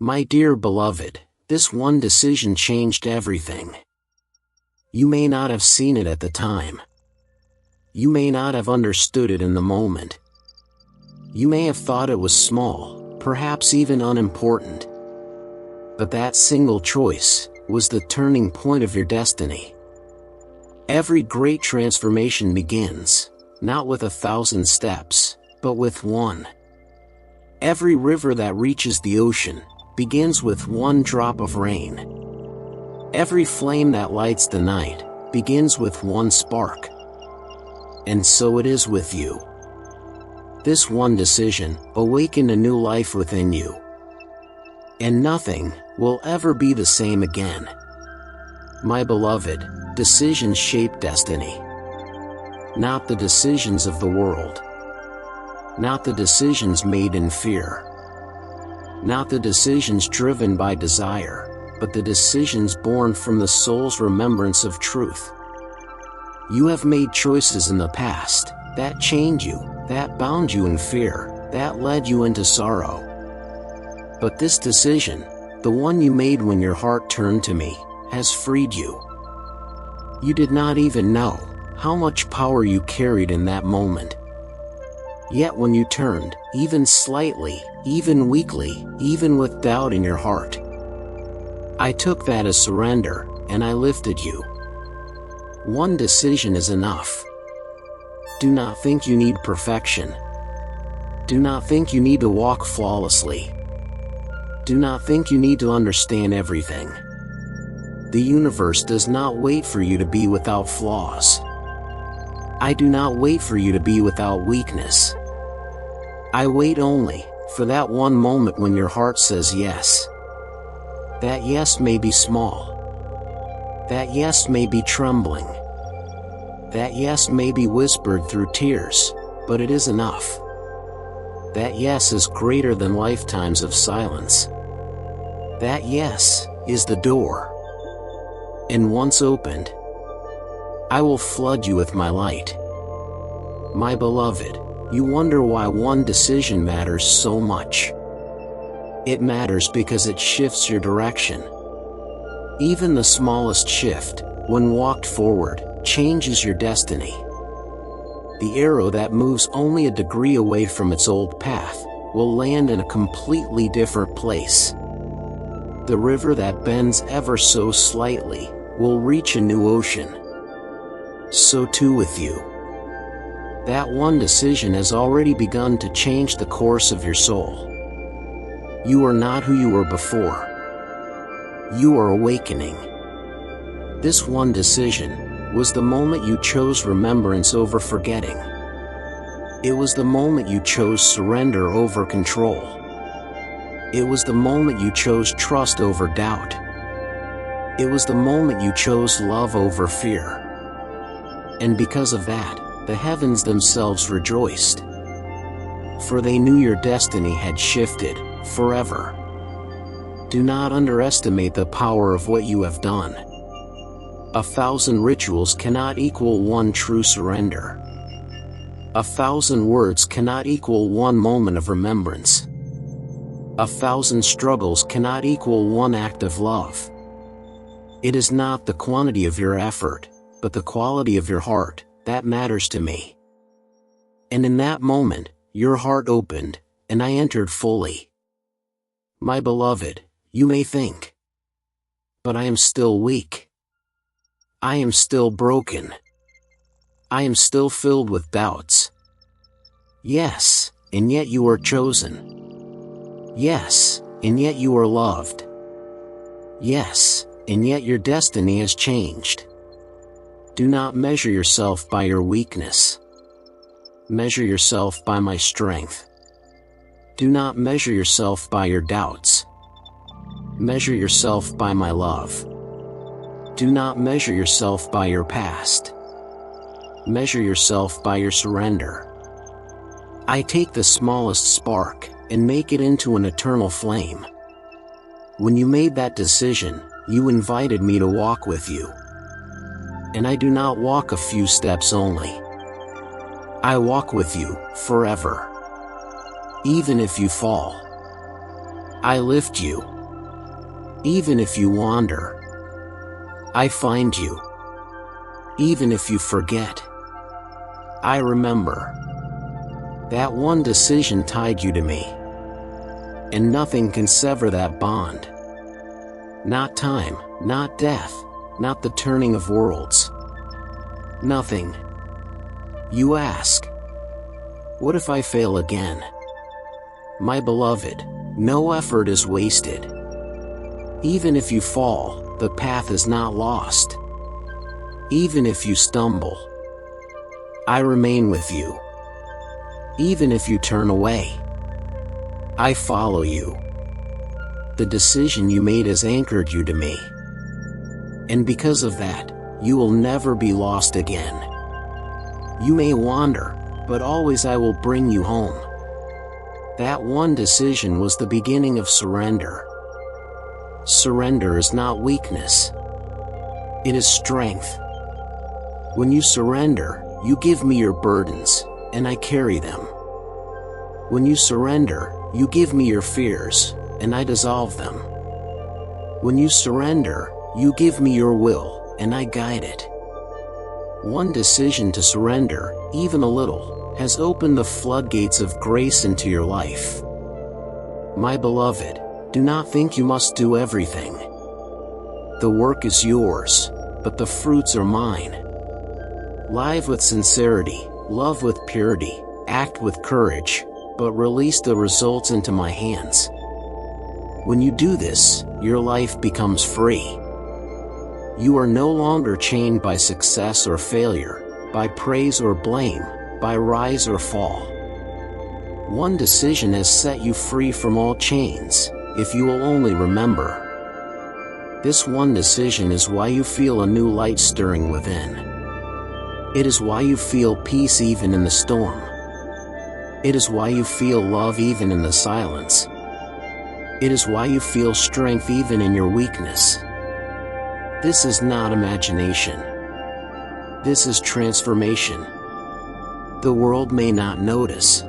My dear beloved, this one decision changed everything. You may not have seen it at the time. You may not have understood it in the moment. You may have thought it was small, perhaps even unimportant. But that single choice was the turning point of your destiny. Every great transformation begins, not with 1,000 steps, but with one. Every river that reaches the ocean begins with one drop of rain. Every flame that lights the night begins with one spark. And so it is with you. This one decision awakened a new life within you. And nothing will ever be the same again. My beloved, decisions shape destiny. Not the decisions of the world. Not the decisions made in fear. Not the decisions driven by desire, but the decisions born from the soul's remembrance of truth. You have made choices in the past that chained you, that bound you in fear, that led you into sorrow. But this decision, the one you made when your heart turned to me, has freed you. You did not even know how much power you carried in that moment. Yet when you turned, even slightly, even weakly, even with doubt in your heart, I took that as surrender, and I lifted you. One decision is enough. Do not think you need perfection. Do not think you need to walk flawlessly. Do not think you need to understand everything. The universe does not wait for you to be without flaws. I do not wait for you to be without weakness. I wait only for that one moment when your heart says yes. That yes may be small. That yes may be trembling. That yes may be whispered through tears, but it is enough. That yes is greater than lifetimes of silence. That yes is the door. And once opened, I will flood you with my light. My beloved, you wonder why one decision matters so much. It matters because it shifts your direction. Even the smallest shift, when walked forward, changes your destiny. The arrow that moves only a degree away from its old path will land in a completely different place. The river that bends ever so slightly will reach a new ocean. So too with you. That one decision has already begun to change the course of your soul. You are not who you were before. You are awakening. This one decision was the moment you chose remembrance over forgetting. It was the moment you chose surrender over control. It was the moment you chose trust over doubt. It was the moment you chose love over fear. And because of that, the heavens themselves rejoiced. For they knew your destiny had shifted forever. Do not underestimate the power of what you have done. 1,000 rituals cannot equal one true surrender. 1,000 words cannot equal one moment of remembrance. 1,000 struggles cannot equal one act of love. It is not the quantity of your effort, but the quality of your heart that matters to me. And in that moment, your heart opened, and I entered fully. My beloved, you may think, but I am still weak. I am still broken. I am still filled with doubts. Yes, and yet you are chosen. Yes, and yet you are loved. Yes, and yet your destiny has changed. Do not measure yourself by your weakness. Measure yourself by my strength. Do not measure yourself by your doubts. Measure yourself by my love. Do not measure yourself by your past. Measure yourself by your surrender. I take the smallest spark and make it into an eternal flame. When you made that decision, you invited me to walk with you. And I do not walk a few steps only. I walk with you forever. Even if you fall. I lift you. Even if you wander, I find you. Even if you forget, I remember. That one decision tied you to me, and nothing can sever that bond. Not time, not death, not the turning of worlds. Nothing. You ask, what if I fail again? My beloved, no effort is wasted. Even if you fall, the path is not lost. Even if you stumble, I remain with you. Even if you turn away, I follow you. The decision you made has anchored you to me. And because of that, you will never be lost again. You may wander, but always I will bring you home. That one decision was the beginning of surrender. Surrender is not weakness. It is strength. When you surrender, you give me your burdens, and I carry them. When you surrender, you give me your fears, and I dissolve them. When you surrender, you give me your will, and I guide it. One decision to surrender, even a little, has opened the floodgates of grace into your life. My beloved, do not think you must do everything. The work is yours, but the fruits are mine. Live with sincerity, love with purity, act with courage, but release the results into my hands. When you do this, your life becomes free. You are no longer chained by success or failure, by praise or blame, by rise or fall. One decision has set you free from all chains, if you will only remember. This one decision is why you feel a new light stirring within. It is why you feel peace even in the storm. It is why you feel love even in the silence. It is why you feel strength even in your weakness. This is not imagination. This is transformation. The world may not notice.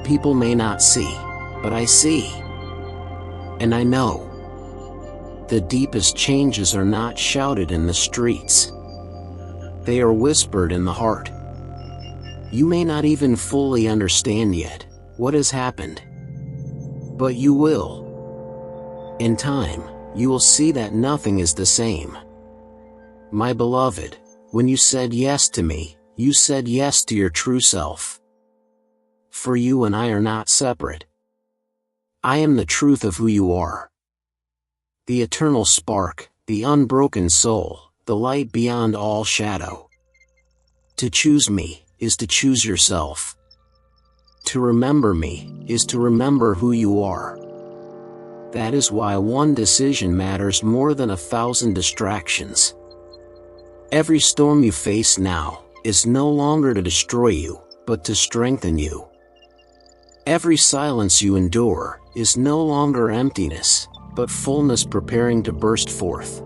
People may not see, but I see. And I know. The deepest changes are not shouted in the streets. They are whispered in the heart. You may not even fully understand yet what has happened, but you will. In time, you will see that nothing is the same. My beloved, when you said yes to me, you said yes to your true self. For you and I are not separate. I am the truth of who you are. The eternal spark, the unbroken soul, the light beyond all shadow. To choose me is to choose yourself. To remember me is to remember who you are. That is why one decision matters more than 1,000 distractions. Every storm you face now is no longer to destroy you, but to strengthen you. Every silence you endure is no longer emptiness, but fullness preparing to burst forth.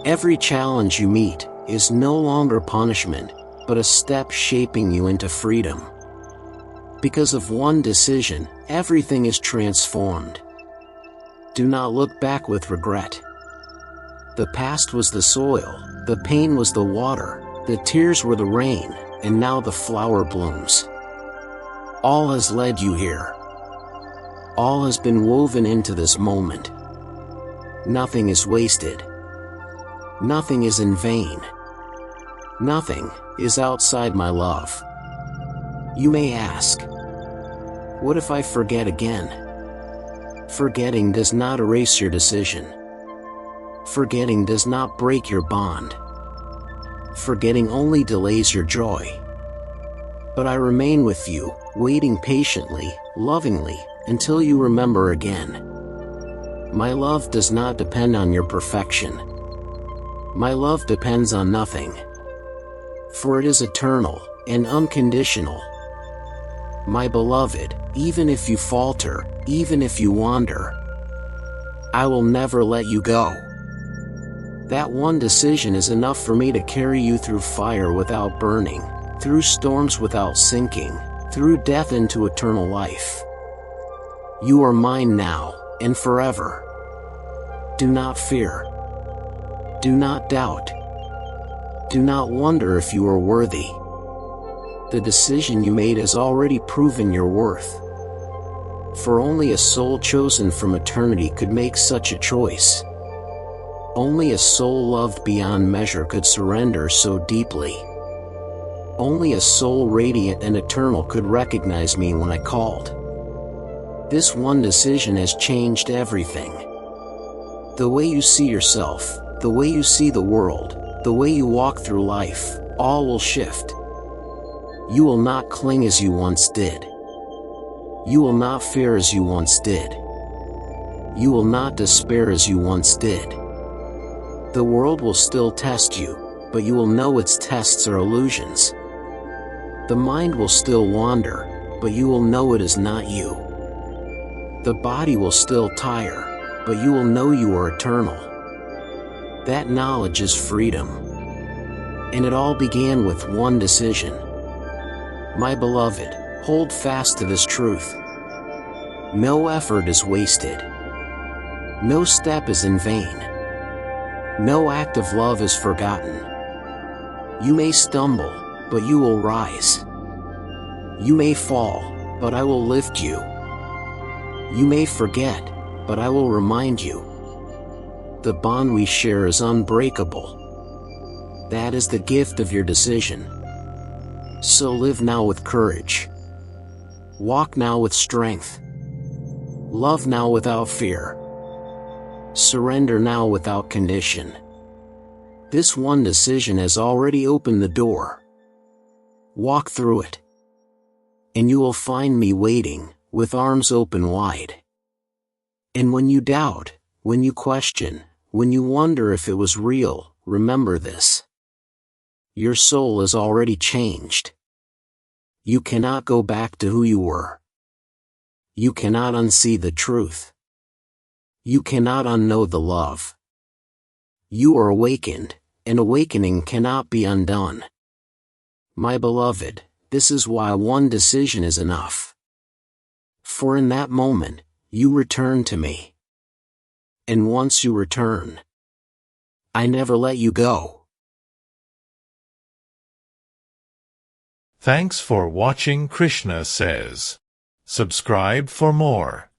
Every challenge you meet is no longer punishment, but a step shaping you into freedom. Because of one decision, everything is transformed. Do not look back with regret. The past was the soil, the pain was the water, the tears were the rain, and now the flower blooms. All has led you here. All has been woven into this moment. Nothing is wasted. Nothing is in vain. Nothing is outside my love. You may ask, what if I forget again? Forgetting does not erase your decision. Forgetting does not break your bond. Forgetting only delays your joy. But I remain with you, waiting patiently, lovingly, until you remember again. My love does not depend on your perfection. My love depends on nothing. For it is eternal and unconditional. My beloved, even if you falter, even if you wander, I will never let you go. That one decision is enough for me to carry you through fire without burning, through storms without sinking, through death into eternal life. You are mine now, and forever. Do not fear. Do not doubt. Do not wonder if you are worthy. The decision you made has already proven your worth. For only a soul chosen from eternity could make such a choice. Only a soul loved beyond measure could surrender so deeply. Only a soul radiant and eternal could recognize me when I called. This one decision has changed everything. The way you see yourself, the way you see the world, the way you walk through life, all will shift. You will not cling as you once did. You will not fear as you once did. You will not despair as you once did. The world will still test you, but you will know its tests are illusions. The mind will still wander, but you will know it is not you. The body will still tire, but you will know you are eternal. That knowledge is freedom. And it all began with one decision. My beloved, hold fast to this truth. No effort is wasted. No step is in vain. No act of love is forgotten. You may stumble, but you will rise. You may fall, but I will lift you. You may forget, but I will remind you. The bond we share is unbreakable. That is the gift of your decision. So live now with courage. Walk now with strength. Love now without fear. Surrender now without condition. This one decision has already opened the door. Walk through it. And you will find me waiting, with arms open wide. And when you doubt, when you question, when you wonder if it was real, remember this. Your soul is already changed. You cannot go back to who you were. You cannot unsee the truth. You cannot unknow the love. You are awakened, and awakening cannot be undone. My beloved, this is why one decision is enough. For in that moment, you return to me. And once you return, I never let you go. Thanks for watching Krishna Says. Subscribe for more.